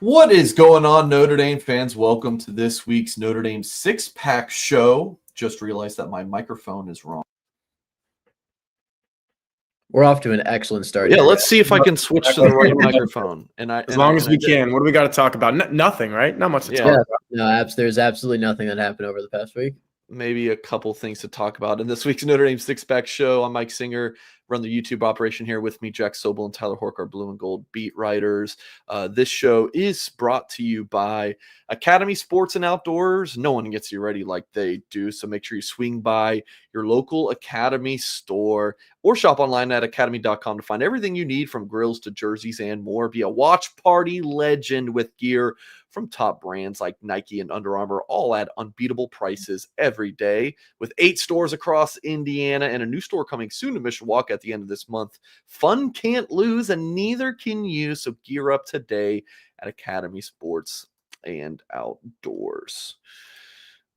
What is going on, Notre Dame fans? Welcome to this week's Notre Dame six-pack show. Just realized that my microphone is wrong. We're off to an excellent start. Yeah, let's see if I can switch to the right microphone. As long as we can. What do we got to talk about? Nothing, right? Not much to talk about. No, there's absolutely nothing that happened over the past week. Maybe a couple things to talk about in this week's Notre Dame six-pack show. I'm Mike Singer, run the YouTube operation here with me. Jack Soble and Tyler Horka, our blue and gold beat writers. This show is brought to you by Academy Sports and Outdoors. No one gets you ready like they do, so make sure you swing by your local Academy store or shop online at academy.com to find everything you need, from grills to jerseys and more. Be a watch party legend with gear from top brands like Nike and Under Armour, all at unbeatable prices every day. With 8 stores across Indiana and a new store coming soon to Mishawaka at the end of this month, fun can't lose and neither can you. So gear up today at Academy Sports and Outdoors.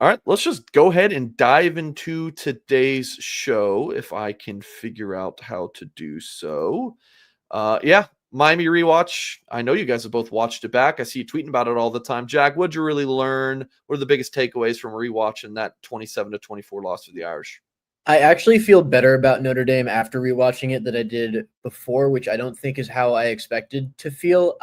All right, let's just go ahead and dive into today's show if I can figure out how to do so. Miami rewatch. I know you guys have both watched it back. I see you tweeting about it all the time. Jack, what'd you really learn? What are the biggest takeaways from rewatching that 27-24 loss to the Irish? I actually feel better about Notre Dame after rewatching it than I did before, which I don't think is how I expected to feel.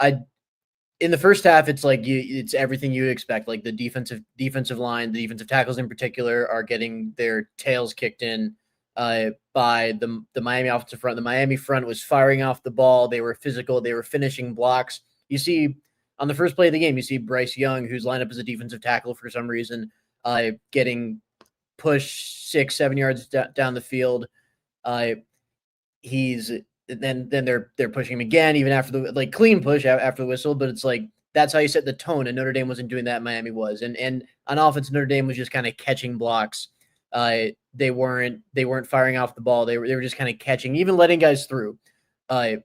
In the first half, it's like it's everything you expect. Like the defensive line, the defensive tackles in particular, are getting their tails kicked in by the Miami offensive front. The Miami front was firing off the ball. They were physical. They were finishing blocks. You see on the first play of the game, you see Bryce Young, who's lined up as a defensive tackle for some reason, getting pushed 6-7 yards down the field. Then they're pushing him again, even after the clean push after the whistle. But it's like that's how you set the tone. And Notre Dame wasn't doing that. Miami was. And on offense, Notre Dame was just kind of catching blocks. They weren't firing off the ball. They were just kind of catching, even letting guys through. But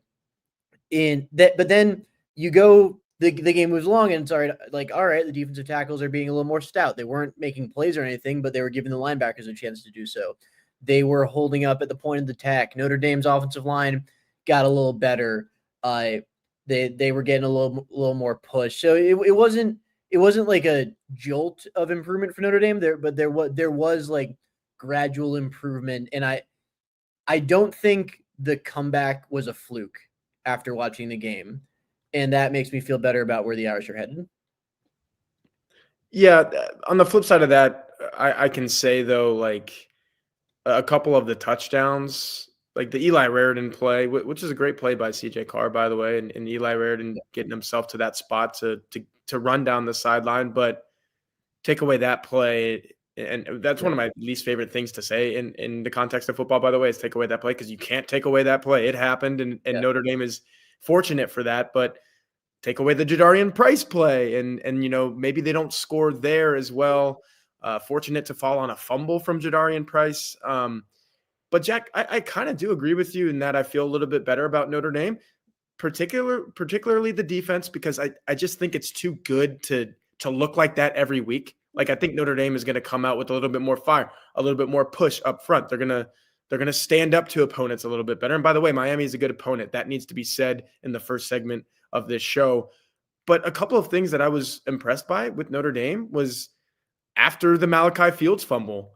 then you go, the game moves along, and it's all right, the defensive tackles are being a little more stout. They weren't making plays or anything, but they were giving the linebackers a chance to do so. They were holding up at the point of the attack. Notre Dame's offensive line got a little better. They were getting a little more push. So it wasn't like a jolt of improvement for Notre Dame there, but there was like gradual improvement. And I don't think the comeback was a fluke after watching the game. And that makes me feel better about where the Irish are headed. Yeah. On the flip side of that, I can say though, like a couple of the touchdowns, like the Eli Raridan play, which is a great play by CJ Carr, by the way, and Eli Raridan getting himself to that spot to run down the sideline, but take away that play. And that's one of my least favorite things to say in the context of football, by the way, is take away that play, because you can't take away that play. It happened, and Notre Dame is fortunate for that, but take away the Jadarian Price play, and maybe they don't score there as well. Fortunate to fall on a fumble from Jadarian Price. But Jack, I kind of do agree with you in that I feel a little bit better about Notre Dame, particularly the defense, because I just think it's too good to look like that every week. Like, I think Notre Dame is going to come out with a little bit more fire, a little bit more push up front. They're going to stand up to opponents a little bit better. And by the way, Miami is a good opponent. That needs to be said in the first segment of this show. But a couple of things that I was impressed by with Notre Dame was after the Malachi Fields fumble,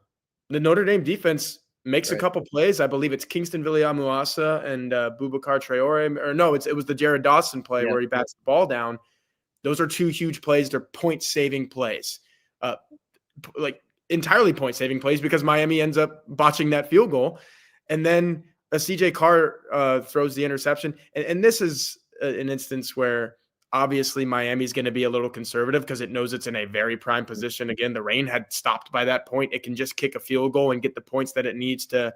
the Notre Dame defense makes a couple plays. I believe it's Kingston Viliamuasa and Boubacar Traore. Or no, it was the Jared Dawson play where he bats the ball down. Those are 2 huge plays. They're point-saving plays. Entirely point-saving plays, because Miami ends up botching that field goal. And then CJ Carr throws the interception. And this is an instance where obviously Miami is going to be a little conservative because it knows it's in a very prime position. Again, the rain had stopped by that point. It can just kick a field goal and get the points that it needs to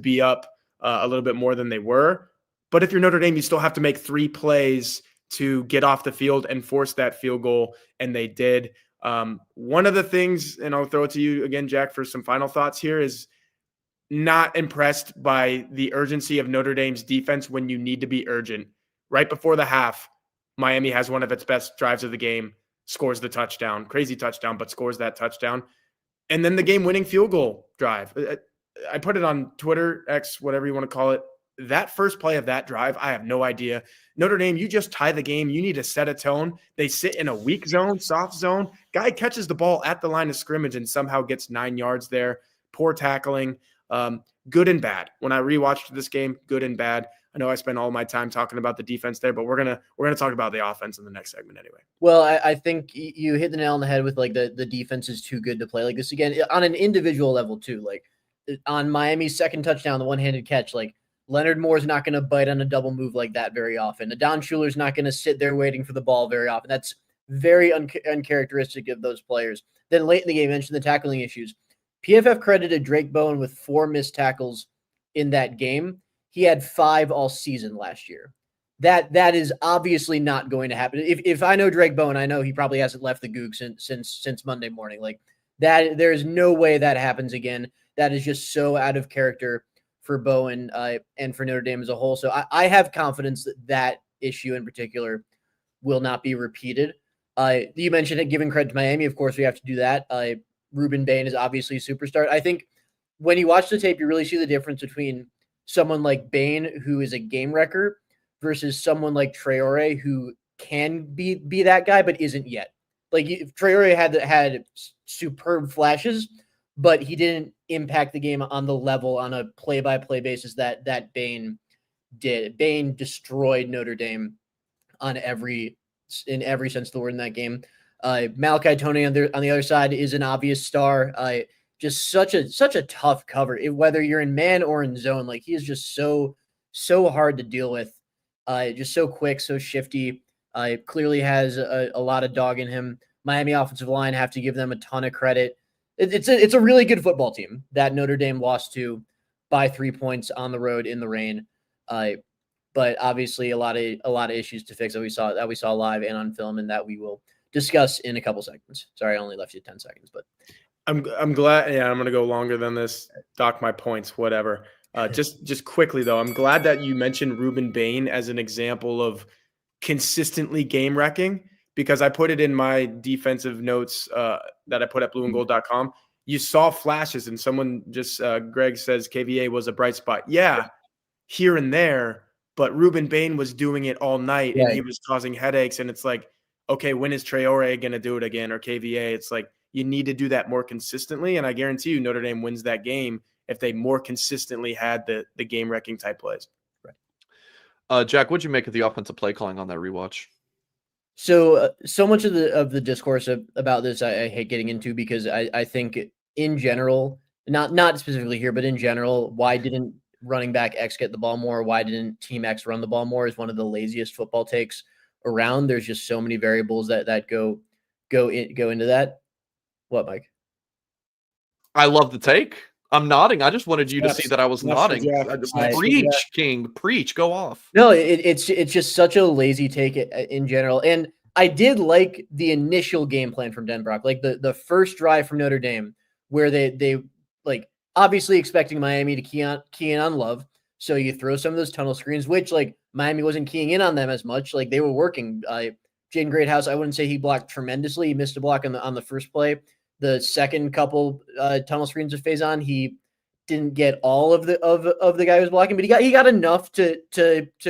be up a little bit more than they were. But if you're Notre Dame, you still have to make 3 plays to get off the field and force that field goal, and they did. One of the things, and I'll throw it to you again, Jack, for some final thoughts here, is not impressed by the urgency of Notre Dame's defense when you need to be urgent. Right before the half, Miami has one of its best drives of the game, scores the touchdown, crazy touchdown, but scores that touchdown. And then the game-winning field goal drive. I put it on Twitter, X, whatever you want to call it. that first play of that drive, I have no idea. Notre Dame, you just tie the game. You need to set a tone. They sit in a weak zone, soft zone. Guy catches the ball at the line of scrimmage and somehow gets 9 yards there. Poor tackling. Good and bad. When I rewatched this game, good and bad. I know I spent all my time talking about the defense there, but we're gonna talk about the offense in the next segment anyway. Well, I think you hit the nail on the head with like the defense is too good to play like this again on an individual level too. Like on Miami's second touchdown, the one-handed catch, like Leonard Moore's not going to bite on a double move like that very often. Adon Schuler's not going to sit there waiting for the ball very often. That's very uncharacteristic of those players. Then late in the game, I mentioned the tackling issues. PFF credited Drake Bowen with 4 missed tackles in that game. He had 5 all season last year. That is obviously not going to happen. If I know Drake Bowen, I know he probably hasn't left the Goog since Monday morning. Like that, there is no way that happens again. That is just so out of character for Bowen and for Notre Dame as a whole. So I have confidence that issue in particular will not be repeated. You mentioned it, giving credit to Miami. Of course, we have to do that. Ruben Bain is obviously a superstar. I think when you watch the tape, you really see the difference between someone like Bain, who is a game wrecker, versus someone like Traore, who can be that guy, but isn't yet. Like Traore had superb flashes, but he didn't impact the game on the level on a play-by-play basis that Bain did. Bain destroyed Notre Dame in every sense of the word in that game. Malachi Tony on the other side is an obvious star. Just such a tough cover, whether you're in man or in zone. Like he is just so hard to deal with. Just so quick, so shifty. Clearly has a lot of dog in him. Miami offensive line, have to give them a ton of credit. It's a really good football team that Notre Dame lost to by 3 points on the road in the rain. But obviously a lot of issues to fix that we saw live and on film, and that we will discuss in a couple seconds. Sorry, I only left you 10 seconds, but I'm glad. Yeah, I'm going to go longer than this. Dock my points, whatever. Just quickly though, I'm glad that you mentioned Ruben Bain as an example of consistently game wrecking, because I put it in my defensive notes that I put at blueandgold.com. You saw flashes, and someone just Greg says KVA was a bright spot. Yeah, here and there, but Ruben Bain was doing it all night, and he was causing headaches. And it's like, okay, when is Traore going to do it again, or KVA? It's like you need to do that more consistently, and I guarantee you Notre Dame wins that game if they more consistently had the game-wrecking type plays. Right. Jack, what'd you make of the offensive play calling on that rewatch? So much of the discourse about this I hate getting into, because I think in general, not specifically here, but in general, why didn't running back X get the ball more? Why didn't Team X run the ball more? Is one of the laziest football takes around. There's just so many variables that go into that. What, Mike? I love the take. I'm nodding. I just wanted you to see that I was nodding. Preach, King. Preach. Go off. No, it's just such a lazy take in general. And I did like the initial game plan from Denbrock, like the first drive from Notre Dame, where they like obviously expecting Miami to key in on Love. So you throw some of those tunnel screens, which like Miami wasn't keying in on them as much. Like they were working. Jaden Greathouse, I wouldn't say he blocked tremendously. He missed a block on the first play. The second couple tunnel screens of Faison, he didn't get all of the guy who was blocking, but he got enough to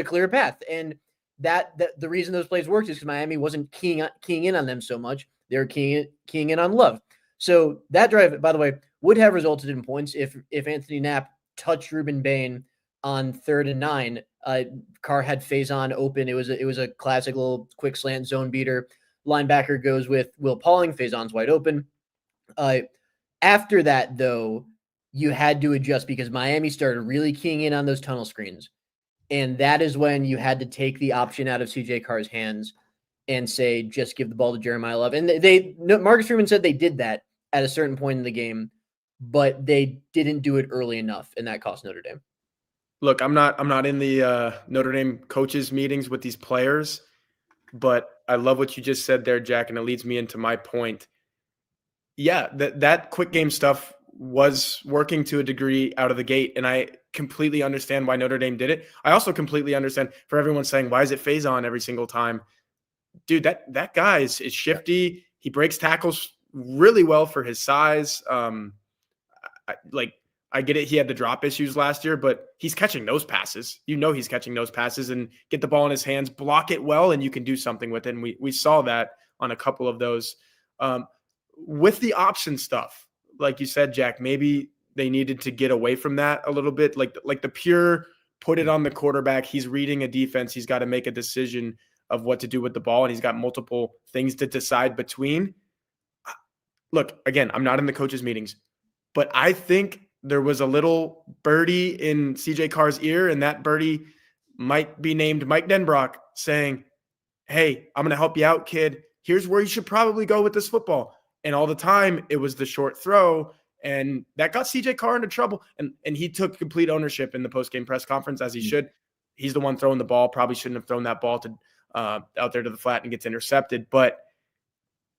clear a path. And that the reason those plays worked is because Miami wasn't keying in on them so much. They were keying in on Love. So that drive, by the way, would have resulted in points if Anthony Knapp touched Ruben Bain on 3rd and 9. Carr had Faison open. It was a classic little quick slant zone beater. Linebacker goes with Will Pauling. Faison's wide open. After that, though, you had to adjust because Miami started really keying in on those tunnel screens. And that is when you had to take the option out of CJ Carr's hands and say, just give the ball to Jeremiah Love. And Marcus Freeman said they did that at a certain point in the game, but they didn't do it early enough, and that cost Notre Dame. Look, I'm not in the Notre Dame coaches meetings with these players, but I love what you just said there, Jack, and it leads me into my point. Yeah, that quick game stuff was working to a degree out of the gate, and I completely understand why Notre Dame did it. I also completely understand for everyone saying, why is it Faison every single time? Dude, that guy is shifty. He breaks tackles really well for his size. I get it. He had the drop issues last year, but he's catching those passes. He's catching those passes and get the ball in his hands, block it well, and you can do something with it. And we saw that on a couple of those. With the option stuff, like you said, Jack, maybe they needed to get away from that a little bit. Like the pure put it on the quarterback. He's reading a defense. He's got to make a decision of what to do with the ball, and he's got multiple things to decide between. Look, again, I'm not in the coaches' meetings, but I think there was a little birdie in CJ Carr's ear, and that birdie might be named Mike Denbrock, saying, hey, I'm going to help you out, kid. Here's where you should probably go with this football. And all the time, it was the short throw, and that got CJ Carr into trouble. And he took complete ownership in the postgame press conference, as he should. He's the one throwing the ball, probably shouldn't have thrown that ball to out there to the flat and gets intercepted. But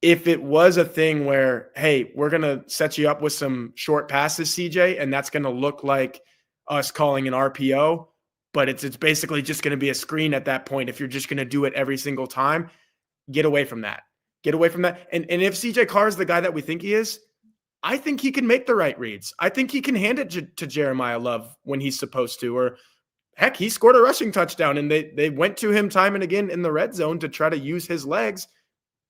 if it was a thing where, hey, we're going to set you up with some short passes, CJ, and that's going to look like us calling an RPO, but it's basically just going to be a screen at that point. If you're just going to do it every single time, get away from that. Get away from that. And if CJ Carr is the guy that we think he is, I think he can make the right reads. I think he can hand it to Jeremiah Love when he's supposed to. Or heck, he scored a rushing touchdown, and they went to him time and again in the red zone to try to use his legs.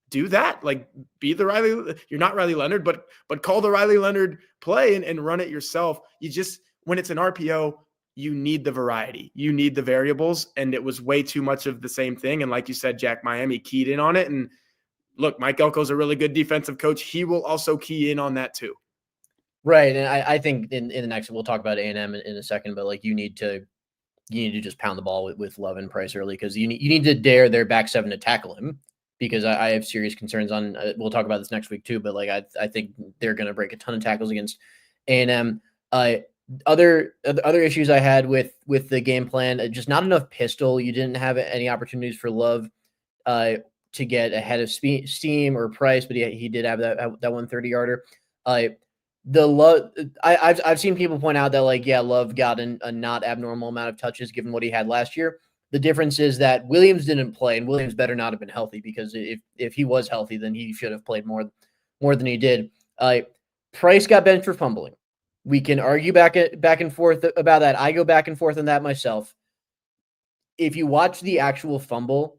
Do that. Like, be the Riley. You're not Riley Leonard, but call the Riley Leonard play and run it yourself. You just, when it's an RPO, you need the variety. You need the variables, and it was way too much of the same thing. And like you said, Jack, Miami keyed in on it. And look, Mike Elko's a really good defensive coach. He will also key in on that too. Right. And I think in the next, we'll talk about A&M in a second, but like you need to just pound the ball with Love and Price early, because you need to dare their back seven to tackle him, because I have serious concerns on, we'll talk about this next week too, but like I think they're going to break a ton of tackles against A&M. Other issues I had with the game plan, just not enough pistol. You didn't have any opportunities for Love to get ahead of Steam or Price, but he did have that 130-yarder. I've seen people point out that like, yeah, Love got a not abnormal amount of touches given what he had last year. The difference is that Williams didn't play, and Williams better not have been healthy, because if he was healthy, then he should have played more than he did. Price got benched for fumbling. We can argue back and forth about that. I go back and forth on that myself. If you watch the actual fumble,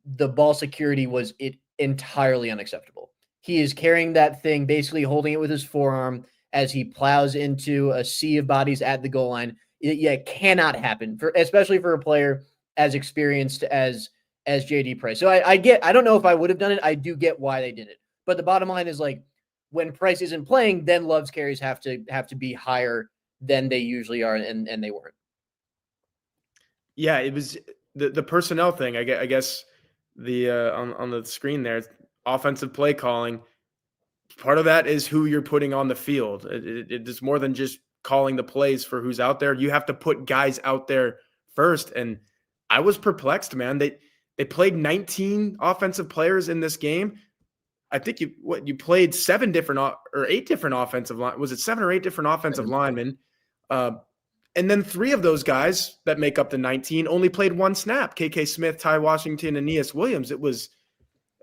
the ball security was entirely unacceptable. He is carrying that thing, basically holding it with his forearm as he plows into a sea of bodies at the goal line. It cannot happen, especially for a player as experienced as JD Price. So I don't know if I would have done it. I do get why they did it. But the bottom line is, like, when Price isn't playing, then Love's carries have to be higher than they usually are, and they weren't. Yeah, it was the personnel thing. I guess the on the screen there, offensive play calling. Part of that is who you're putting on the field. It is more than just calling the plays for who's out there. You have to put guys out there first. And I was perplexed, man. They played 19 offensive players in this game. I think you played 8 different offensive line. Was it 7 or 8 different offensive linemen? And then 3 of those guys that make up the 19 only played 1 snap. KK Smith, Ty Washington, and Aeneas Williams. It was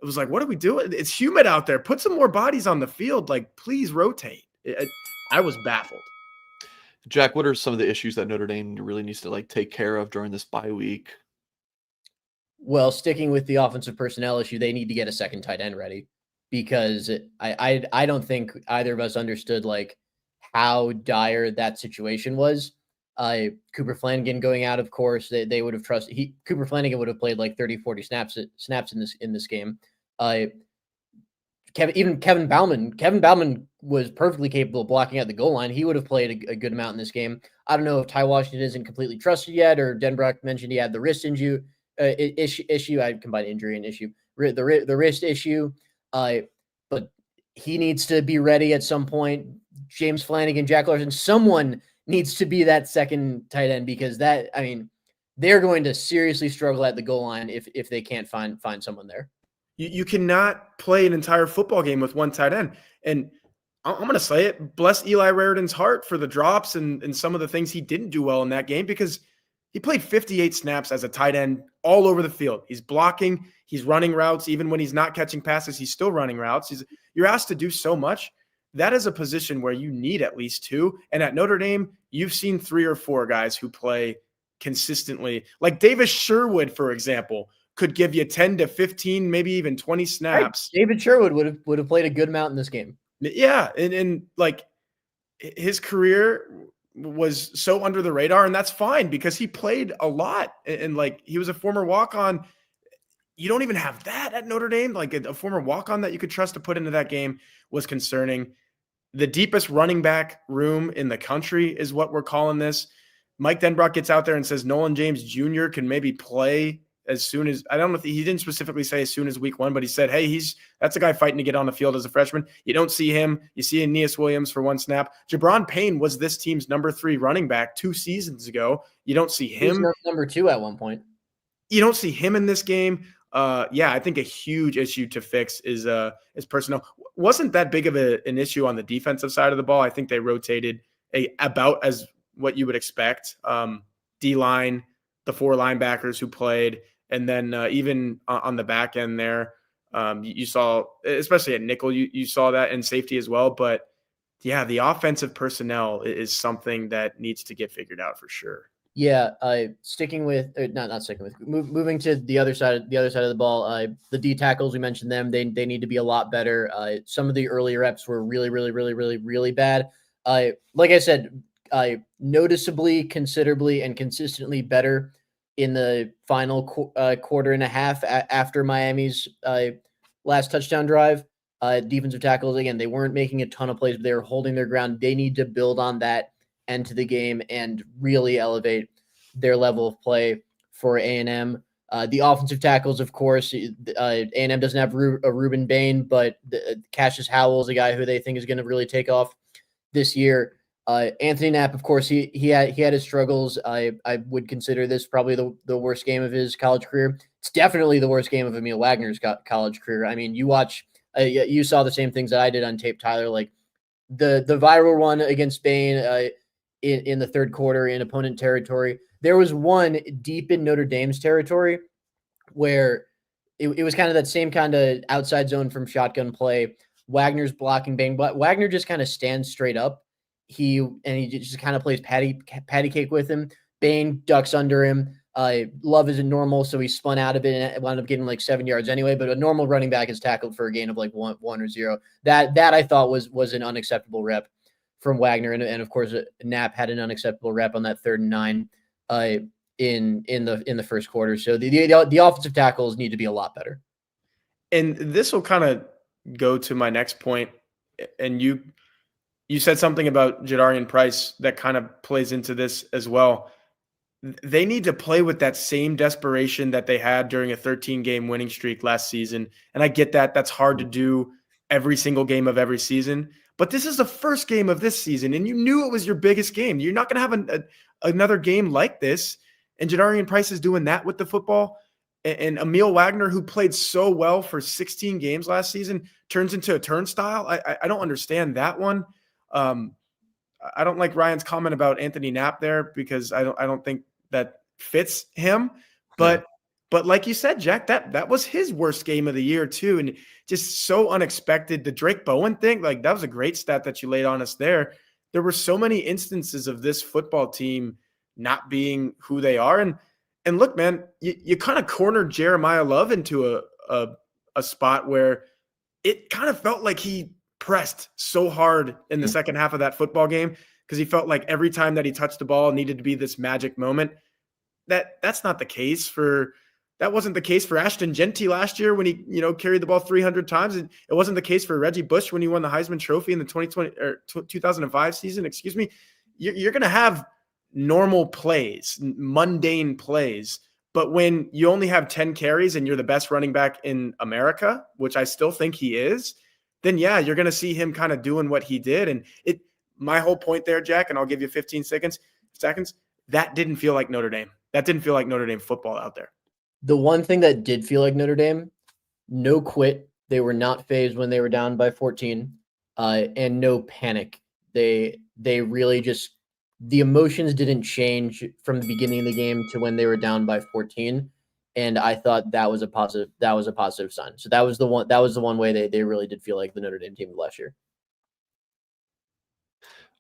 like, what are we doing? It's humid out there. Put some more bodies on the field. Like, please rotate. I was baffled. Jack, what are some of the issues that Notre Dame really needs to take care of during this bye week? Well, sticking with the offensive personnel issue, they need to get a second tight end ready, because I don't think either of us understood like how dire that situation was. Cooper Flanagan going out, of course, they would have trusted. Cooper Flanagan would have played like 30, 40 snaps in this game. Kevin Bauman was perfectly capable of blocking at the goal line. He would have played a good amount in this game. I don't know if Ty Washington isn't completely trusted yet, or Denbrock mentioned he had the wrist issue. I combine injury and issue. The wrist issue, but he needs to be ready at some point. James Flanagan, Jack Larson, someone needs to be that second tight end, because they're going to seriously struggle at the goal line if they can't find someone there. You cannot play an entire football game with 1 tight end. And I'm going to say it, bless Eli Raridan's heart for the drops and some of the things he didn't do well in that game, because he played 58 snaps as a tight end all over the field. He's blocking, he's running routes. Even when he's not catching passes, he's still running routes. You're asked to do so much. that is a position where you need at least 2. And at Notre Dame, you've seen 3 or 4 guys who play consistently. Like Davis Sherwood, for example, could give you 10 to 15, maybe even 20 snaps. Right. David Sherwood would have played a good amount in this game. Yeah, and like his career was so under the radar, and that's fine because he played a lot, and like he was a former walk-on. You don't even have that at Notre Dame. Like a former walk-on that you could trust to put into that game was concerning. The deepest running back room in the country is what we're calling this. Mike Denbrock gets out there and says Nolan James Jr. can maybe play as soon as, I don't know if he didn't specifically say as soon as week 1, but he said, hey, that's a guy fighting to get on the field as a freshman. You don't see him. You see Aeneas Williams for 1 snap. Jabron Payne was this team's number 3 running back 2 seasons ago. You don't see him. He was number 2 at one point. You don't see him in this game. I think a huge issue to fix is personnel. Wasn't that big of an issue on the defensive side of the ball. I think they rotated about as what you would expect. D-line, the 4 linebackers who played, and then even on the back end there, you saw, especially at nickel, you saw that in safety as well. But yeah, the offensive personnel is something that needs to get figured out for sure. Yeah, moving to the other side of the ball. The D tackles, we mentioned them. They need to be a lot better. Some of the early reps were really, really, really, really, really bad. Like I said, noticeably, considerably, and consistently better in the final quarter and a half after Miami's last touchdown drive. Defensive tackles, again, they weren't making a ton of plays, but they were holding their ground. They need to build on that end to the game and really elevate their level of play for A&M. The offensive tackles, of course, A&M doesn't have Reuben Bain, but Cassius Howell is a guy who they think is going to really take off this year. Anthony Knapp, of course, he had his struggles. I would consider this probably the worst game of his college career. It's definitely the worst game of Emil Wagner's college career. I mean, you saw the same things that I did on tape, Tyler. Like the viral one against Bain in the third quarter in opponent territory. There was one deep in Notre Dame's territory where it was kind of that same kind of outside zone from shotgun play. Wagner's blocking Bain, but Wagner just kind of stands straight up. He just kind of plays patty cake with him. Bain ducks under him. Love isn't normal, so he spun out of it and wound up getting like 7 yards anyway. But a normal running back is tackled for a gain of like one or 0. That I thought was an unacceptable rep from Wagner, and of course Knapp had an unacceptable rep on that 3rd and 9 in the first quarter. So the offensive tackles need to be a lot better. And this will kind of go to my next point. And you said something about Jadarian Price that kind of plays into this as well. They need to play with that same desperation that they had during a 13-game winning streak last season. And I get that. That's hard to do every single game of every season. But this is the first game of this season, and you knew it was your biggest game. You're not going to have another game like this. And Jadarian Price is doing that with the football. And Emil Wagner, who played so well for 16 games last season, turns into a turnstile. I don't understand that one. I don't like Ryan's comment about Anthony Knapp there because I don't think that fits him. But like you said, Jack, that was his worst game of the year too, and just so unexpected. The Drake Bowen thing, like that was a great stat that you laid on us there. There were so many instances of this football team not being who they are, and look, man, you kind of cornered Jeremiah Love into a spot where it kind of felt like he pressed so hard in the second half of that football game because he felt like every time that he touched the ball needed to be this magic moment. That's not the case that wasn't the case for Ashton Genty last year when he, carried the ball 300 times. It wasn't the case for Reggie Bush when he won the Heisman Trophy in the 2005 season. Excuse me. You're going to have normal plays, mundane plays. But when you only have 10 carries and you're the best running back in America, which I still think he is, then yeah, you're going to see him kind of doing what he did. And my whole point there, Jack, and I'll give you 15 seconds, that didn't feel like Notre Dame. That didn't feel like Notre Dame football out there. The one thing that did feel like Notre Dame, no quit. They were not phased when they were down by 14, and no panic. They really just, the emotions didn't change from the beginning of the game to when they were down by 14. And I thought that was a positive sign. So that was the one way they really did feel like the Notre Dame team of last year.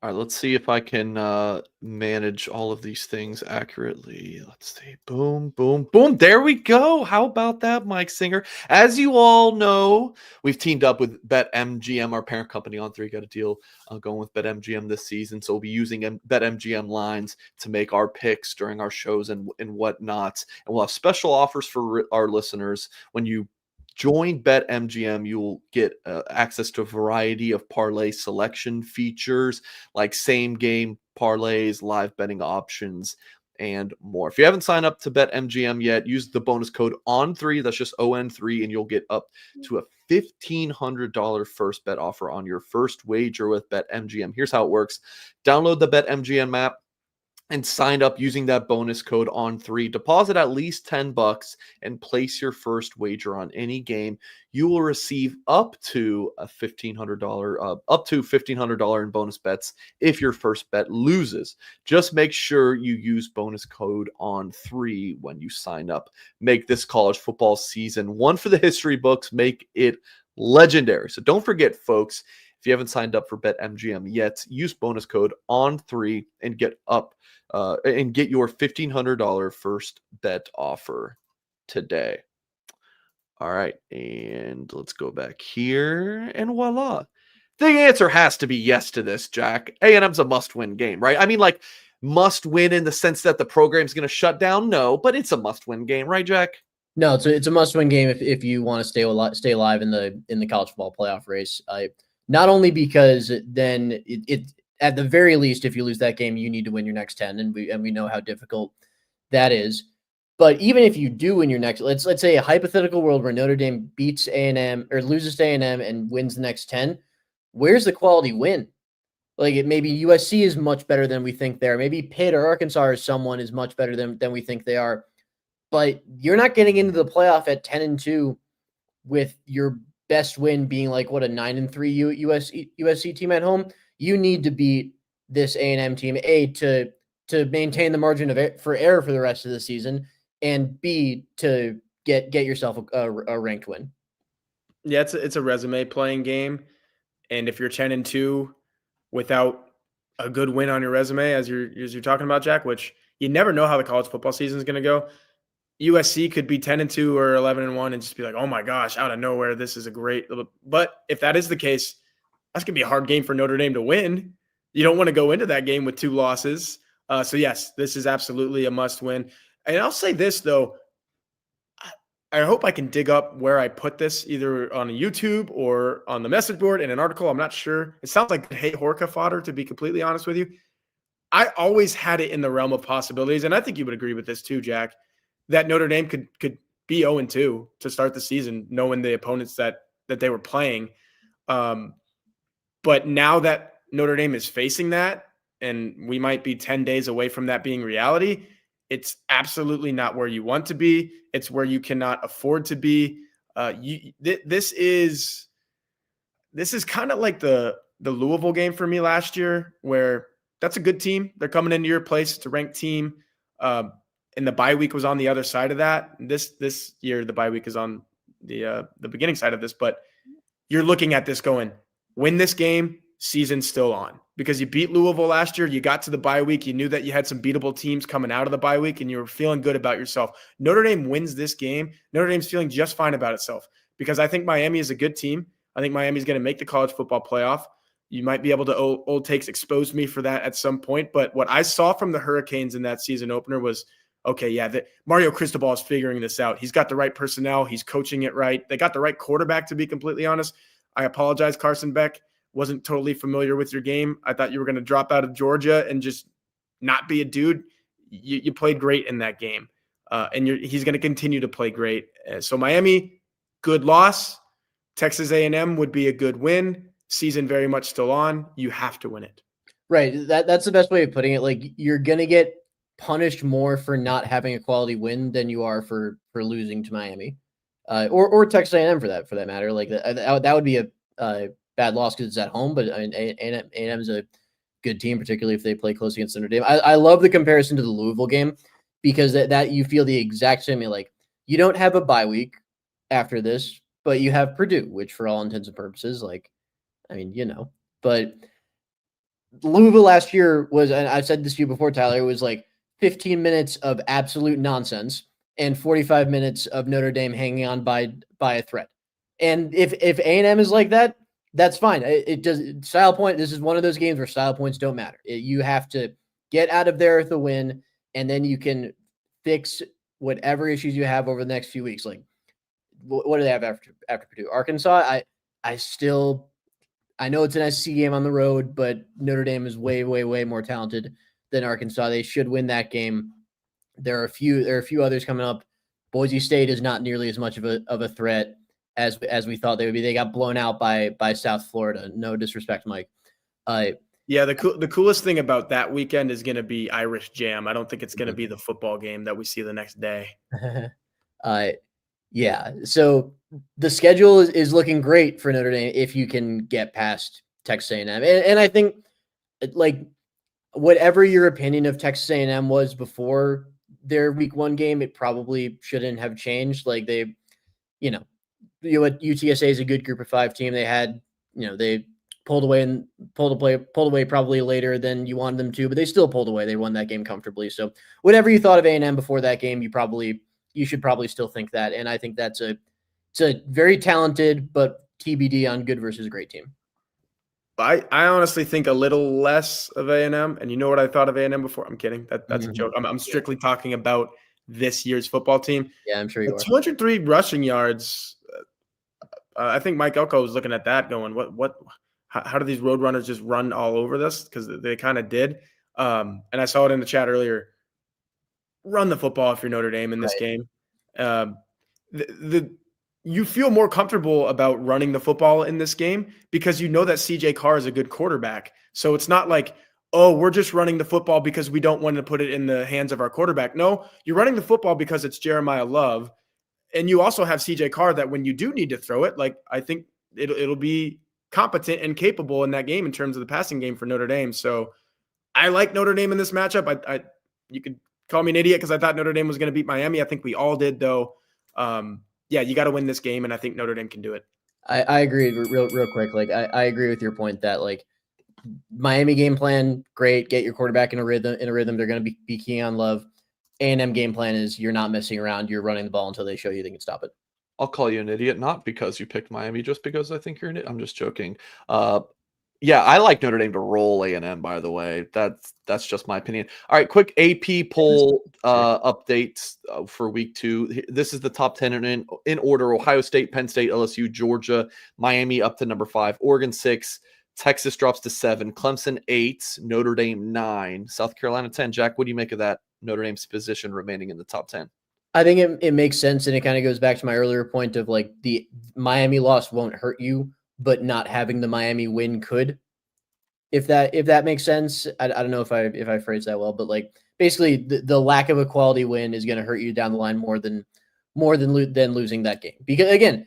All right, let's see if I can manage all of these things accurately. Let's see. Boom, boom, boom. There we go. How about that, Mike Singer? As you all know, we've teamed up with BetMGM, our parent company. On3 got a deal going with BetMGM this season. So we'll be using BetMGM lines to make our picks during our shows and whatnot. And we'll have special offers for our listeners. When you join BetMGM, you'll get access to a variety of parlay selection features like same game parlays, live betting options, and more. If you haven't signed up to BetMGM yet, use the bonus code ON3, that's just ON3, and you'll get up to a $1,500 first bet offer on your first wager with BetMGM. Here's how it works. Download the BetMGM app and sign up using that bonus code ON3. Deposit at least $10 and place your first wager on any game. You will receive up to $1,500 in bonus bets if your first bet loses. Just make sure you use bonus code ON3 when you sign up. Make this college football season one for the history books. Make it legendary. So don't forget, folks, if you haven't signed up for BetMGM yet, use bonus code ON3 and get your $1,500 first bet offer today. All right, and let's go back here, and voila. The answer has to be yes to this, Jack. A&M's a must-win game, right? I mean, like, must-win in the sense that the program's going to shut down? No, but it's a must-win game, right, Jack? No, it's a must-win game if you want to stay alive in the college football playoff race. Not only because then it at the very least, if you lose that game, you need to win your next 10, and we know how difficult that is. But even if you do win your next, let's say a hypothetical world where Notre Dame beats A&M or loses to A&M and wins the next 10, where's the quality win? Like maybe USC is much better than we think they are. Maybe Pitt or Arkansas or someone is much better than we think they are. But you're not getting into the playoff at 10-2 with your best win being like what, a 9-3 USC team at home. You need to beat this A&M team, A, to maintain the margin for error for the rest of the season, and B, to get yourself a ranked win. Yeah, it's a resume playing game, and if you're 10-2 without a good win on your resume, as you're talking about, Jack, which you never know how the college football season is going to go. USC could be 10-2 or 11-1 and just be like, oh my gosh, out of nowhere, this is a great. But if that is the case, that's going to be a hard game for Notre Dame to win. You don't want to go into that game with 2 losses. So yes, this is absolutely a must win. And I'll say this though, I hope I can dig up where I put this, either on a YouTube or on the message board in an article. I'm not sure. It sounds like hey Horka fodder, to be completely honest with you. I always had it in the realm of possibilities, and I think you would agree with this too, Jack, that Notre Dame could be 0-2 to start the season, knowing the opponents that they were playing. But now that Notre Dame is facing that, and we might be 10 days away from that being reality, it's absolutely not where you want to be. It's where you cannot afford to be. This is kind of like the Louisville game for me last year, where that's a good team. They're coming into your place. It's a ranked team. And the bye week was on the other side of that. This year, the bye week is on the beginning side of this. But you're looking at this going, win this game, season's still on. Because you beat Louisville last year, you got to the bye week, you knew that you had some beatable teams coming out of the bye week, and you were feeling good about yourself. Notre Dame wins this game, Notre Dame's feeling just fine about itself. Because I think Miami is a good team. I think Miami's going to make the college football playoff. You might be able to, old takes expose me for that at some point. But what I saw from the Hurricanes in that season opener was, okay, yeah, Mario Cristobal is figuring this out. He's got the right personnel. He's coaching it right. They got the right quarterback, to be completely honest. I apologize, Carson Beck. Wasn't totally familiar with your game. I thought you were going to drop out of Georgia and just not be a dude. You played great in that game. And he's going to continue to play great. So Miami, good loss. Texas A&M would be a good win. Season very much still on. You have to win it. Right. That's the best way of putting it. Like, you're going to get punished more for not having a quality win than you are for losing to Miami, or Texas A&M for that matter. Like that would be a bad loss because it's at home. But I mean, A&M is a good team, particularly if they play close against Notre Dame. I love the comparison to the Louisville game because that you feel the exact same. Like, you don't have a bye week after this, but you have Purdue, which for all intents and purposes, like, I mean, but Louisville last year was, and I've said this to you before, Tyler, it was like 15 minutes of absolute nonsense and 45 minutes of Notre Dame hanging on by a thread. And if A&M is like that, that's fine. It does style point. This is one of those games where style points don't matter. You have to get out of there with a win, and then you can fix whatever issues you have over the next few weeks. Like, what do they have after Purdue? Arkansas. I know it's an SEC game on the road, but Notre Dame is way, way, way more talented than Arkansas. They should win that game. There are a few others coming up. Boise State is not nearly as much of a threat as we thought they would be. They got blown out by South Florida. No disrespect, Mike. Yeah, the coolest thing about that weekend is going to be Irish Jam. I don't think it's going to be the football game that we see the next day. Yeah. So the schedule is looking great for Notre Dame if you can get past Texas A&M. And I think, like, whatever your opinion of Texas A&M was before their week 1 game, it probably shouldn't have changed. Like, they, UTSA is a good group of 5 team. They had, they pulled away probably later than you wanted them to, but they still pulled away. They won that game comfortably. So whatever you thought of A&M before that game, you should probably still think that. And I think it's a very talented, but TBD on good versus great team. I honestly think a little less of A&M. And you know what I thought of A&M before? I'm kidding. That's a joke. I'm strictly talking about this year's football team. Yeah, I'm sure you are. 203 rushing yards. I think Mike Elko was looking at that going, how do these Roadrunners just run all over this? Because they kind of did. And I saw it in the chat earlier. Run the football if you're Notre Dame in this game. You feel more comfortable about running the football in this game because you know that CJ Carr is a good quarterback. So it's not like, oh, we're just running the football because we don't want to put it in the hands of our quarterback. No, you're running the football because it's Jeremiah Love. And you also have CJ Carr that when you do need to throw it, like, I think it'll be competent and capable in that game in terms of the passing game for Notre Dame. So I like Notre Dame in this matchup. You could call me an idiot because I thought Notre Dame was going to beat Miami. I think we all did, though. Yeah, you got to win this game, and I think Notre Dame can do it. I agree real quick. Like, I agree with your point that, like, Miami game plan, great. Get your quarterback in a rhythm. They're going to be keying on Love. A&M game plan is you're not messing around. You're running the ball until they show you they can stop it. I'll call you an idiot, not because you picked Miami, just because I think you're an idiot. I'm just joking. Yeah, I like Notre Dame to roll A&M, by the way. That's just my opinion. All right, quick AP poll updates for week 2. This is the top 10 in order: Ohio State, Penn State, LSU, Georgia, Miami up to number 5, Oregon 6, Texas drops to 7, Clemson 8, Notre Dame 9, South Carolina 10. Jack, what do you make of that Notre Dame's position remaining in the top 10? I think it makes sense, and it kind of goes back to my earlier point of, like, the Miami loss won't hurt you, but not having the Miami win could. If that makes sense. I don't know if I phrased that well, but, like, basically the lack of a quality win is going to hurt you down the line more than losing that game. Because, again,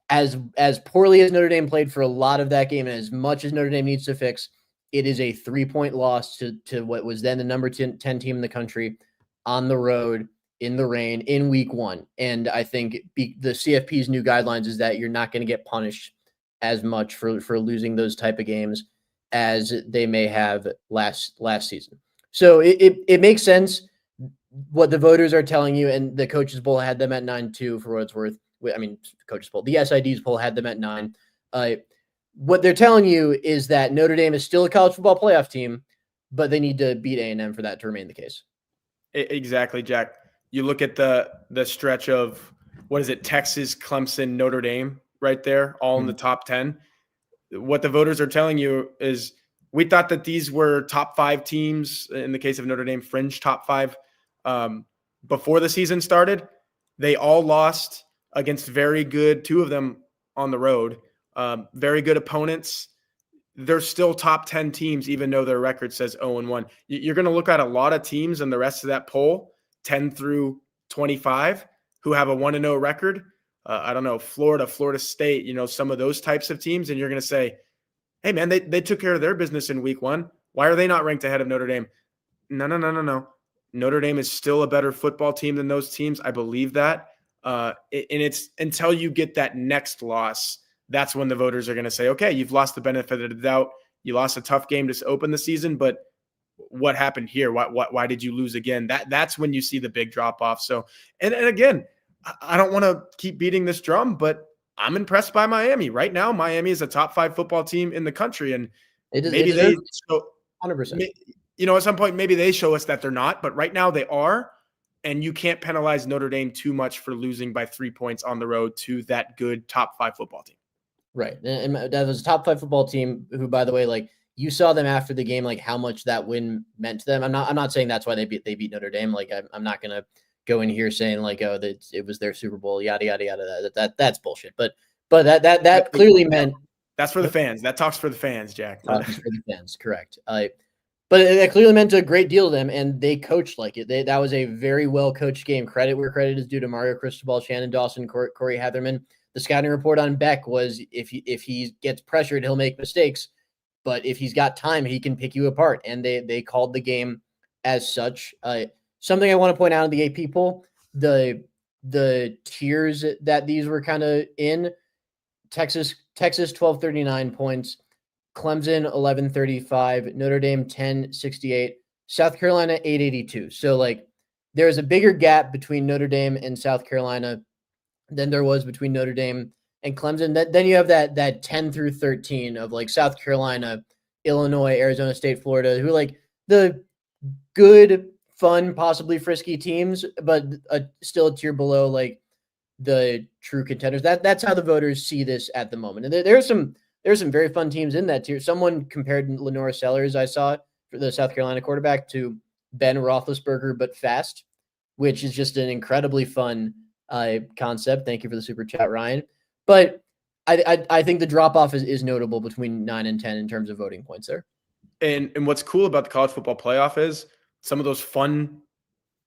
as poorly as Notre Dame played for a lot of that game, and as much as Notre Dame needs to fix, it is a 3-point loss to what was then the number 10 team in the country on the road in the rain in week 1. And I think the CFP's new guidelines is that you're not going to get punished as much for losing those type of games as they may have last season. So it makes sense what the voters are telling you, and the coaches poll had them at 9-2 for what it's worth. I mean, coaches poll, the SIDs poll had them at 9. What they're telling you is that Notre Dame is still a college football playoff team, but they need to beat A&M for that to remain the case. Exactly, Jack. You look at the stretch of, what is it, Texas, Clemson, Notre Dame right there, all in the top 10. What the voters are telling you is we thought that these were top 5 teams, in the case of Notre Dame, fringe top 5. Before the season started, they all lost against very good, 2 of them on the road, very good opponents. They're still top 10 teams, even though their record says 0-1. You're going to look at a lot of teams in the rest of that poll, 10 through 25, who have a 1-0 record. I don't know, Florida State, some of those types of teams. And you're going to say, hey, man, they took care of their business in week 1. Why are they not ranked ahead of Notre Dame? No. Notre Dame is still a better football team than those teams. I believe that. And it's until you get that next loss, that's when the voters are going to say, okay, you've lost the benefit of the doubt. You lost a tough game to open the season, but what happened here? Why did you lose again? That's when you see the big drop off. So, and again, I don't want to keep beating this drum, but I'm impressed by Miami right now. Miami is a top 5 football team in the country, and maybe they show 100%. At some point, maybe they show us that they're not, but right now they are. And you can't penalize Notre Dame too much for losing by 3 points on the road to that good top 5 football team. Right. And that was a top 5 football team who, by the way, like you saw them after the game, like how much that win meant to them. I'm not saying that's why they beat Notre Dame. Like I'm not going to go in here saying like, oh, that it was their Super Bowl, yada, yada, yada. That's bullshit. But that clearly meant. That's for the fans. That talks for the fans, Jack. For the fans. Correct. But it clearly meant a great deal to them, and they coached like it. That was a very well-coached game. Credit where credit is due to Mario Cristobal, Shannon Dawson, Corey Heatherman. The scouting report on Beck was if he gets pressured, he'll make mistakes. But if he's got time, he can pick you apart. And they called the game as such. Something I want to point out in the AP poll, the tiers that these were kind of in, Texas 1239 points. Clemson 1135, Notre Dame 1068, South Carolina 882. So like there's a bigger gap between Notre Dame and South Carolina than there was between Notre Dame and Clemson. Then you have that 10 through 13 of like South Carolina, Illinois, Arizona State, Florida, who like the good, fun, possibly frisky teams, but still a tier below like the true contenders. That's how the voters see this at the moment. And there's some very fun teams in that tier. Someone compared Lenora Sellers, I saw, for the South Carolina quarterback, to Ben Roethlisberger, but fast, which is just an incredibly fun concept. Thank you for the super chat, Ryan. But I think the drop-off is notable between 9 and 10 in terms of voting points there. And what's cool about the college football playoff is some of those fun,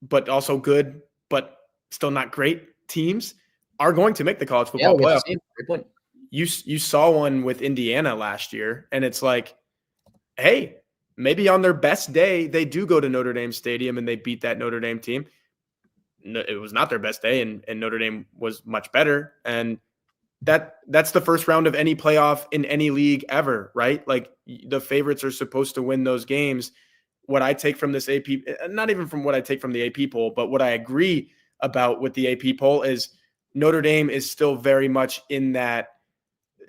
but also good, but still not great teams are going to make the college football playoff. Great point. You saw one with Indiana last year, and it's like, hey, maybe on their best day, they do go to Notre Dame Stadium and they beat that Notre Dame team. No, it was not their best day, and Notre Dame was much better. And that's the first round of any playoff in any league ever, right? Like the favorites are supposed to win those games. What I take from this AP, not even from what I take from the AP poll, but what I agree about with the AP poll is Notre Dame is still very much in that.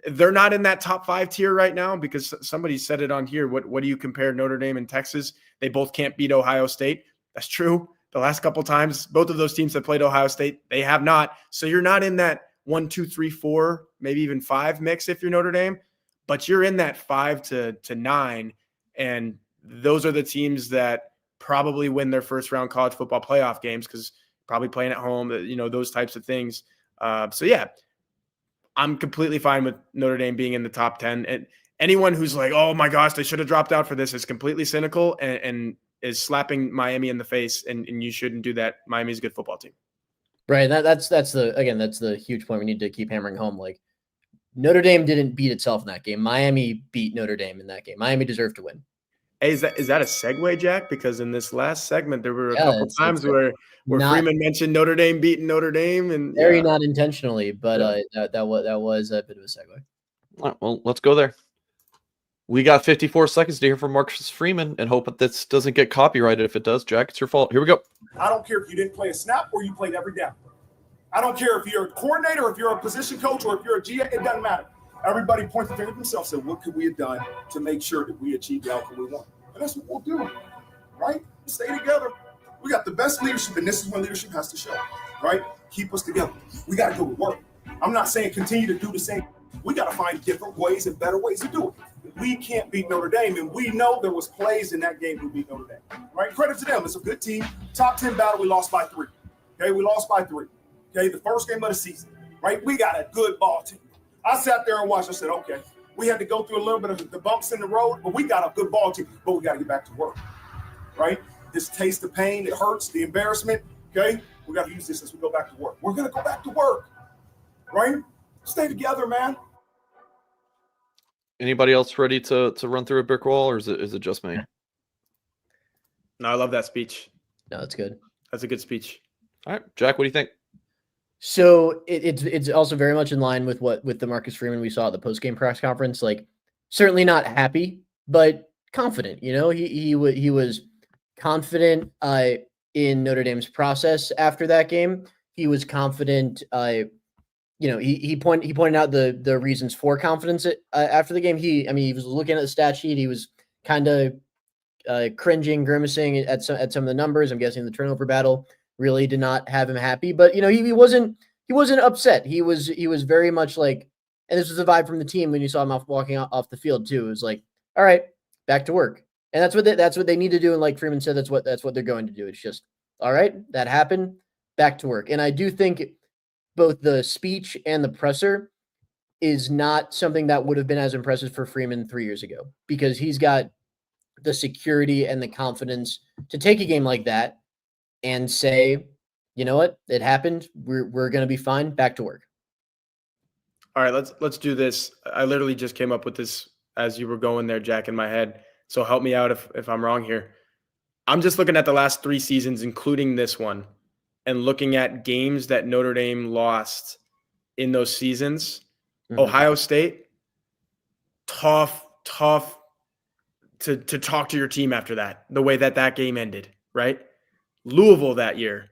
They're not in that top 5 tier right now because somebody said it on here. What do you compare Notre Dame and Texas? They both can't beat Ohio State. That's true. The last couple times, both of those teams have played Ohio State. They have not. So you're not in that 1, 2, 3, 4, maybe even 5 mix if you're Notre Dame, but you're in that 5 to 9. And those are the teams that probably win their first round college football playoff games because probably playing at home, those types of things. So yeah. I'm completely fine with Notre Dame being in the top 10. And anyone who's like, oh my gosh, they should have dropped out for this is completely cynical and is slapping Miami in the face. And you shouldn't do that. Miami's a good football team. Right. That's the huge point we need to keep hammering home. Like Notre Dame didn't beat itself in that game. Miami beat Notre Dame in that game. Miami deserved to win. Hey, is that a segue, Jack? Because in this last segment, there were a couple times where Freeman mentioned Notre Dame beating Notre Dame, and not intentionally, but that was a bit of a segue. All right, well, let's go there. We got 54 seconds to hear from Marcus Freeman and hope that this doesn't get copyrighted. If it does, Jack, it's your fault. Here we go. I don't care if you didn't play a snap or you played every down. I don't care if you're a coordinator, if you're a position coach, or if you're a GA. It doesn't matter. Everybody points the finger at themselves and said, what could we have done to make sure that we achieve the outcome we want? And that's what we'll do, right? Stay together. We got the best leadership, and this is when leadership has to show, right? Keep us together. We got to go to work. I'm not saying continue to do the same. We got to find different ways and better ways to do it. We can't beat Notre Dame, and we know there was plays in that game to beat Notre Dame, right? Credit to them. It's a good team. Top 10 battle, we lost by 3. Okay, we lost by 3. Okay, the first game of the season, right? We got a good ball team. I sat there and watched. I said, okay, we had to go through a little bit of the bumps in the road, but we got a good ball team. But we got to get back to work, right? This taste of pain, it hurts, the embarrassment, okay? We got to use this as we go back to work. We're going to go back to work, right? Stay together, man. Anybody else ready to run through a brick wall, or is it just me? No, I love that speech. No, that's good. That's a good speech. All right, Jack, what do you think? So it's also very much in line with the Marcus Freeman we saw at the postgame press conference. Like, certainly not happy but confident. He was confident in Notre Dame's process after that game. He was confident. He pointed out the reasons for confidence after the game. He was looking at the stat sheet. He was kind of cringing, grimacing at some of the numbers. I'm guessing the turnover battle really did not have him happy, but he wasn't upset. He was very much like, and this was a vibe from the team when you saw him walking off the field too. It was like, all right, back to work, and that's what they need to do. And like Freeman said, that's what they're going to do. It's just, all right, that happened, back to work. And I do think both the speech and the presser is not something that would have been as impressive for Freeman 3 years ago, because he's got the security and the confidence to take a game like that and say, you know what, it happened. We're going to be fine. Back to work. All right, let's do this. I literally just came up with this as you were going there, Jack, in my head. So help me out if I'm wrong here. I'm just looking at the last 3 seasons, including this one, and looking at games that Notre Dame lost in those seasons. Mm-hmm. Ohio State, tough to talk to your team after that, the way that game ended, right? Louisville that year,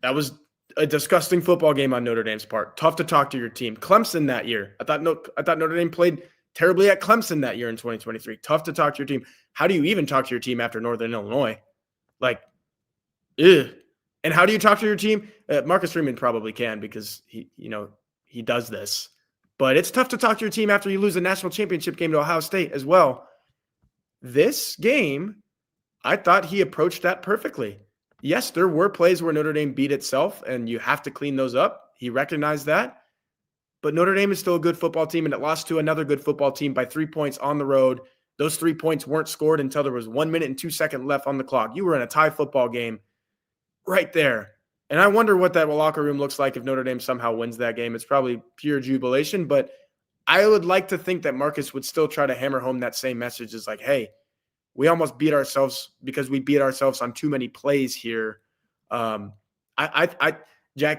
that was a disgusting football game on Notre Dame's part. Tough to talk to your team. Clemson that year, I thought Notre Dame played terribly at Clemson that year in 2023. Tough to talk to your team. How do you even talk to your team after Northern Illinois? Like, ugh. And how do you talk to your team? Marcus Freeman probably can, because he does this. But it's tough to talk to your team after you lose a national championship game to Ohio State as well. This game, I thought he approached that perfectly. Yes, there were plays where Notre Dame beat itself, and you have to clean those up. He recognized that. But Notre Dame is still a good football team, and it lost to another good football team by 3 points on the road. Those 3 points weren't scored until there was 1 minute and 2 seconds left on the clock. You were in a tie football game right there. And I wonder what that locker room looks like if Notre Dame somehow wins that game. It's probably pure jubilation, but I would like to think that Marcus would still try to hammer home that same message. Is like, hey, we almost beat ourselves because we beat ourselves on too many plays here. Jack,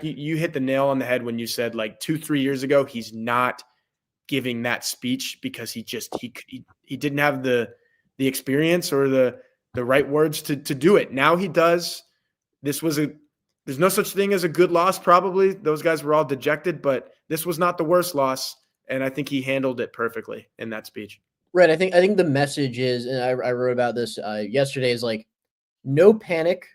you hit the nail on the head when you said, like, 2-3 years ago, he's not giving that speech because he didn't have the experience or the right words to do it. Now he does. There's no such thing as a good loss. Probably those guys were all dejected, but this was not the worst loss. And I think he handled it perfectly in that speech. Right. I think the message is, and I wrote about this yesterday, is like, no panic,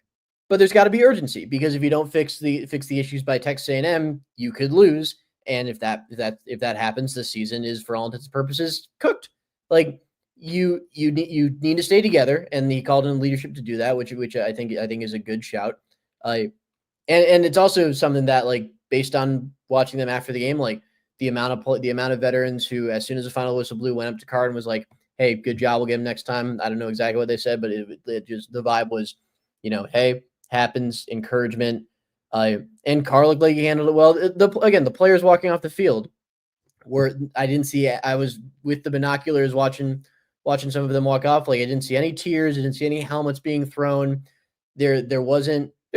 but there's got to be urgency, because if you don't fix the issues by Texas A&M, you could lose. And if that happens, the season is, for all intents and purposes, cooked. Like, you need to stay together, and he called in leadership to do that, which I think is a good shout. And it's also something that, like, based on watching them after the game, like, the amount of veterans who, as soon as the final whistle blew, went up to Card and was like, "Hey, good job, we'll get him next time." I don't know exactly what they said, but it just, the vibe was, hey, happens, encouragement. And Carr looked like he handled it well. The players walking off the field I was with the binoculars watching some of them walk off. Like, I didn't see any tears. I didn't see any helmets being thrown. There's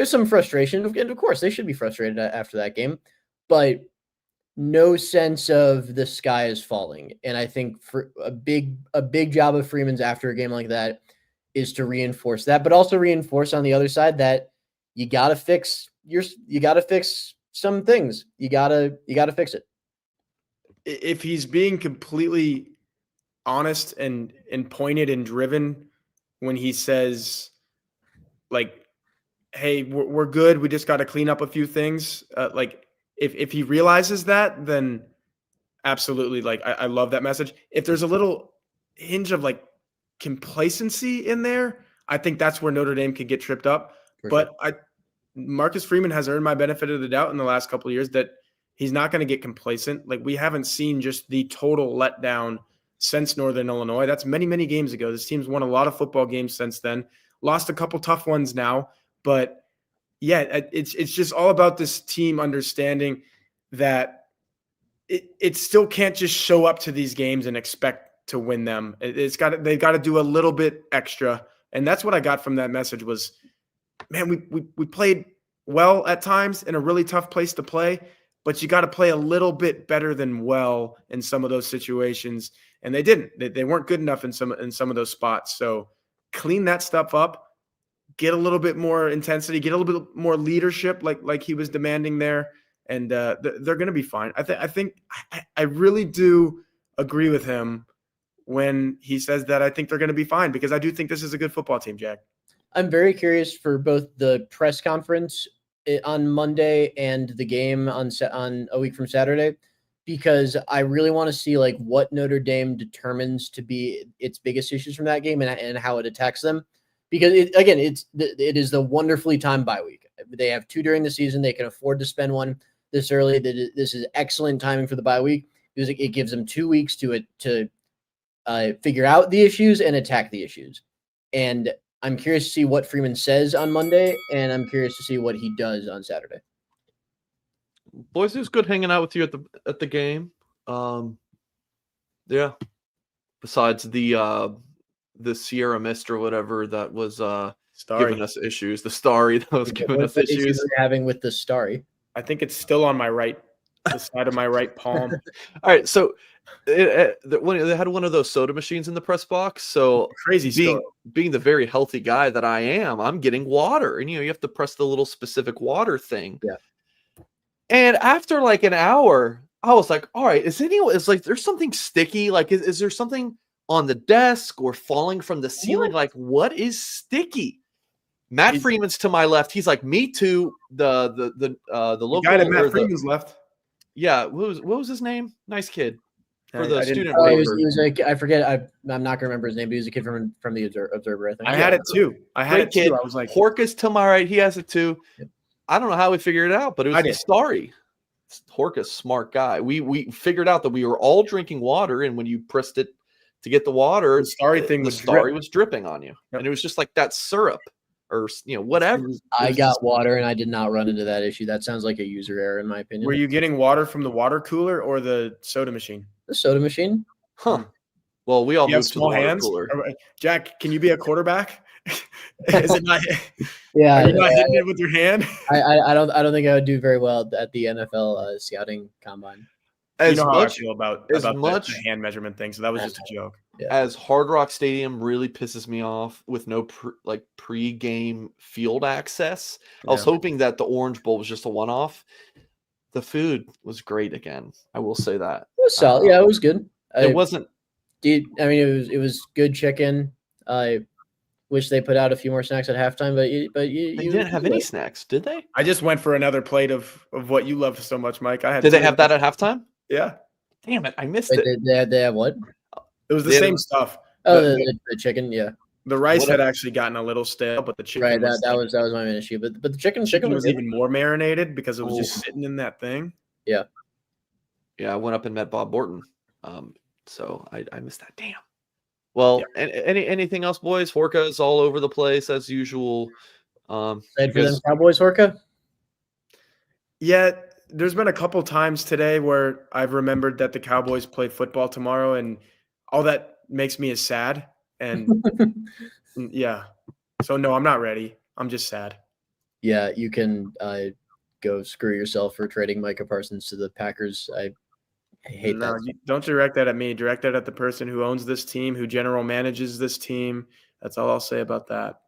some frustration. And of course, they should be frustrated after that game, but no sense of the sky is falling. And I think for a big job of Freeman's after a game like that is to reinforce that, but also reinforce on the other side that you got to fix some things. You got to fix it. If he's being completely honest and pointed and driven when he says, like, hey, we're good, we just got to clean up a few things, if he realizes that, then absolutely, like, I love that message. If there's a little hinge of, like, complacency in there, I think that's where Notre Dame could get tripped up. But Marcus Freeman has earned my benefit of the doubt in the last couple of years that he's not going to get complacent. Like, we haven't seen just the total letdown since Northern Illinois. That's many, many games ago. This team's won a lot of football games since then, lost a couple tough ones now, but yeah, it's just all about this team understanding that it still can't just show up to these games and expect to win them. They've got to do a little bit extra, and that's what I got from that message was, man, we played well at times in a really tough place to play, but you got to play a little bit better than well in some of those situations. And they didn't. They weren't good enough in some of those spots. So clean that stuff up. Get a little bit more intensity. Get a little bit more leadership, like he was demanding there, and they're going to be fine. I really do agree with him when he says that. I think they're going to be fine because I do think this is a good football team, Jack. I'm very curious for both the press conference on Monday and the game on a week from Saturday, because I really want to see like what Notre Dame determines to be its biggest issues from that game and how it attacks them. Because it is the wonderfully timed bye week. They have 2 during the season. They can afford to spend one this early. This is excellent timing for the bye week because it gives them 2 weeks to figure out the issues and attack the issues. And I'm curious to see what Freeman says on Monday, and I'm curious to see what he does on Saturday. Boys, it was good hanging out with you at the game. Yeah. Besides the Sierra Mist or whatever that was giving us issues, the Starry that was giving us issues. We're having with the Starry. I think it's still on the side of my right palm. All right, so they had one of those soda machines in the press box. So Crazy being the very healthy guy that I am, I'm getting water, and you have to press the little specific water thing. Yeah. And after like an hour, I was like, all right, it's like there's something sticky. Like, is there something on the desk or falling from the ceiling? Like, what is sticky? Matt Freeman's to my left. He's like, me too. The local guy that Matt Freeman's left. Yeah, what was his name? Nice kid for the student. He was like, I forget. I'm not gonna remember his name, but he was a kid from the Observer. I think I had it too. I was like, Horka's to my right. He has it too. Yep. I don't know how we figured it out, but it was the Starry. Horka's smart guy. We figured out that we were all drinking water, and when you pressed it to get the water, the Starry was dripping on you, and it was just like that syrup or whatever. I got water, and I did not run into that issue. That sounds like a user error, in my opinion. Were you getting water from the water cooler or the soda machine? The soda machine. Huh. Well, we all moved to the water cooler. Jack, can you be a quarterback? Is it not? Yeah. Are you not hitting it with your hand? I don't think I would do very well at the NFL scouting combine. You know how I feel about the hand measurement thing, so that was just a joke. Yeah. As Hard Rock Stadium really pisses me off with no pre-game field access. I was hoping that the Orange Bowl was just a one-off. The food was great again. I will say that. It was solid. Yeah, it was good. It wasn't. It was good chicken. I wish they put out a few more snacks at halftime, but they didn't have any snacks, did they? I just went for another plate of what you love so much, Mike. Did they have that at halftime? Yeah. Damn it, I missed it. They have what? It was the same stuff. Oh, the chicken, yeah. The rice had actually gotten a little stale, but the chicken that was my main issue. But the chicken was even more marinated because it was just sitting in that thing. Yeah. Yeah, I went up and met Bob Borton. So I missed that. Damn. Well, anything else, boys? Horka is all over the place as usual. Excited for them Cowboys, Horka? Yeah, there's been a couple times today where I've remembered that the Cowboys play football tomorrow, and all that makes me is sad. And yeah, so no, I'm not ready. I'm just sad. Yeah, you can go screw yourself for trading Micah Parsons to the Packers. I hate that. Don't direct that at me. Direct that at the person who owns this team, who general manages this team. That's all I'll say about that.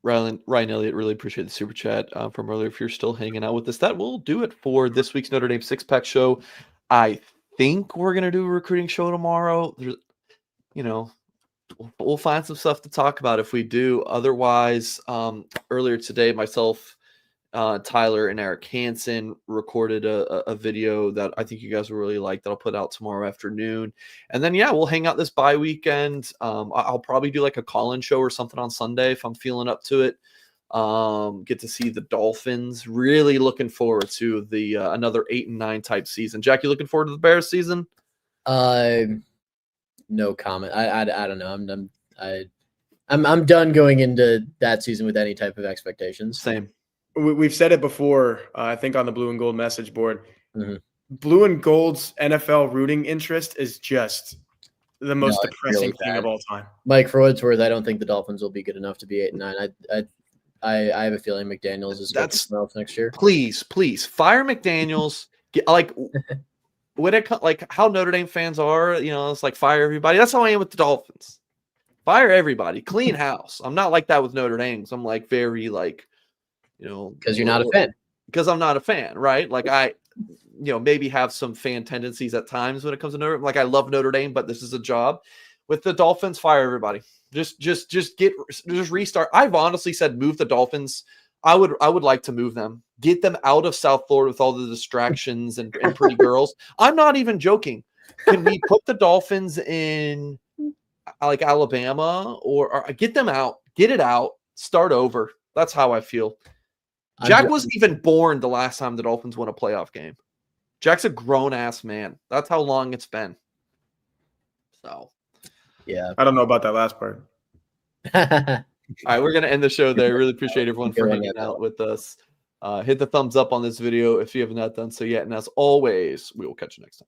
Ryan Elliott, really appreciate the super chat from earlier. If you're still hanging out with us, that will do it for this week's Notre Dame Six-Pack Show. I think we're going to do a recruiting show tomorrow. We'll find some stuff to talk about if we do. Otherwise, earlier today, myself, Tyler, and Eric Hansen recorded a video that I think you guys will really like that I'll put out tomorrow afternoon. And then, we'll hang out this bye weekend. I'll probably do like a call-in show or something on Sunday if I'm feeling up to it. Get to see the Dolphins. Really looking forward to the another 8-9 type season. Jack, you looking forward to the Bears season? No comment. I don't know. I'm done going into that season with any type of expectations. Same. We've said it before, I think on the Blue and Gold message board. Mm-hmm. Blue and Gold's NFL rooting interest is just the most depressing thing of all time. Mike, for what it's worth, I don't think the Dolphins will be good enough to be 8-9. I have a feeling McDaniels is That's- something else next year. Please fire McDaniels. Like when it like how Notre Dame fans are, it's like fire everybody. That's how I am with the Dolphins. Fire everybody, clean house. I'm not like that with Notre Dame. So I'm like very like, Because you're not a fan. Because I'm not a fan, right? Like I, maybe have some fan tendencies at times when it comes to Notre Dame. Like I love Notre Dame, but this is a job. With the Dolphins, fire everybody. Just restart. I've honestly said move the Dolphins. I would like to move them. Get them out of South Florida with all the distractions and pretty girls. I'm not even joking. Can we put the Dolphins in like Alabama or get them out? Get it out. Start over. That's how I feel. Jack wasn't even born the last time the Dolphins won a playoff game. Jack's a grown-ass man. That's how long it's been. So, yeah. I don't know about that last part. All right, we're going to end the show there. Really appreciate everyone for hanging out with us. Hit the thumbs up on this video if you have not done so yet. And as always, we will catch you next time.